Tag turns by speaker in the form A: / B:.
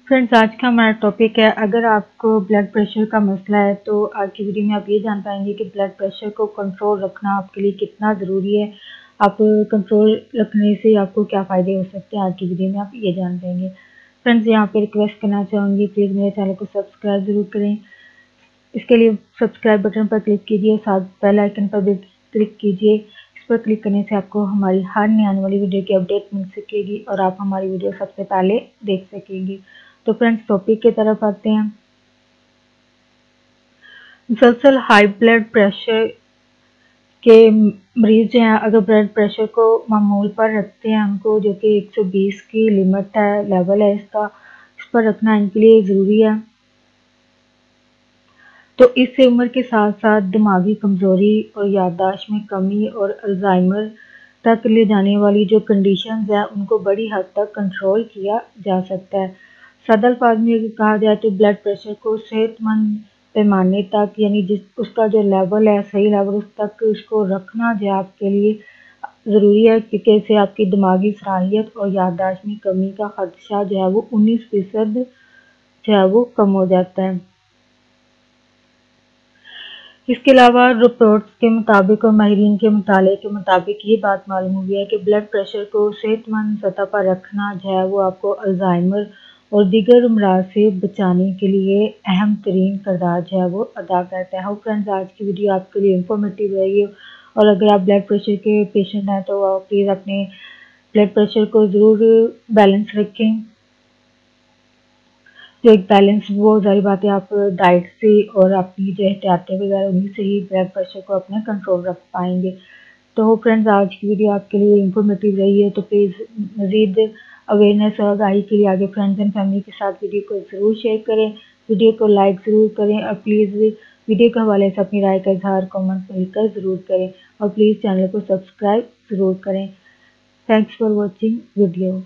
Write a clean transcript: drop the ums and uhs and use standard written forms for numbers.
A: Friends, आज का हमारा टॉपिक है, अगर आपको ब्लड प्रेशर का मसला है तो आज की वीडियो में आप ये जान पाएंगे कि ब्लड प्रेशर को कंट्रोल रखना आपके लिए कितना ज़रूरी है। आप कंट्रोल रखने से आपको क्या फ़ायदे हो सकते हैं, आज की वीडियो में आप ये जान पाएंगे। फ्रेंड्स, यहाँ पे रिक्वेस्ट करना चाहूँगी, प्लीज़ मेरे चैनल को सब्सक्राइब ज़रूर करें। इसके लिए सब्सक्राइब बटन पर क्लिक कीजिए, साथ बेल आइकन पर भी क्लिक कीजिए। इस पर क्लिक करने से आपको हमारी हर नई आने वाली वीडियो की अपडेट मिल सकेगी और आप हमारी वीडियो सबसे पहले देख सकेंगी। तो फ्रेंड्स, टॉपिक की तरफ आते हैं। मुसलसल हाई ब्लड प्रेशर के मरीज जो हैं, अगर ब्लड प्रेशर को मामूल पर रखते हैं, उनको जो कि 120 की लिमिट है, लेवल है इसका, इस पर रखना इनके लिए ज़रूरी है। तो इस उम्र के साथ साथ दिमागी कमज़ोरी और याददाश्त में कमी और अल्जाइमर तक ले जाने वाली जो कंडीशंस हैं, उनको बड़ी हद तक कंट्रोल किया जा सकता है। सादा अल्फाज में अगर कहा जाए तो ब्लड प्रेशर को सेहतमंद पैमाने तक, यानी जिस उसका जो लेवल है, सही लेवल, उस तक उसको रखना जो आपके लिए ज़रूरी है, क्योंकि इससे आपकी दिमागी सलाहियत और याददाश्त में कमी का खदशा जो है वो 19% जो है वो कम हो जाता है। इसके अलावा रिपोर्ट्स के मुताबिक और माहिरीन के मुताले के मुताबिक ये बात मालूम हुई है कि ब्लड प्रेशर को सेहतमंद सतह पर रखना जो है वो आपको अल्जाइमर और दीगर अमराज से बचाने के लिए अहम तरीन किरदार जो है वो अदा करता है। फ्रेंड्स, आज की वीडियो आपके लिए इंफॉर्मेटिव रही है और अगर आप ब्लड प्रेशर के पेशेंट हैं तो आप प्लीज़ अपने ब्लड प्रेशर को ज़रूर बैलेंस रखें। जो एक बैलेंस, वो सारी बातें आप डाइट से और अपनी जो एहतियातें वगैरह उन्हीं से ही ब्लड प्रेशर को अपने कंट्रोल रख पाएंगे। तो फ्रेंड्स, आज की वीडियो आपके लिए इंफॉर्मेटिव रही है, तो प्लीज़ मज़ीद अवेयरनेस और आगाही के लिए आगे फ्रेंड्स एंड फैमिली के साथ वीडियो को ज़रूर शेयर करें, वीडियो को लाइक ज़रूर करें और प्लीज़ वीडियो के हवाले से अपनी राय का इजहार कमेंट में लिखकर ज़रूर करें और प्लीज़ चैनल को सब्सक्राइब ज़रूर करें। Thanks for watching video.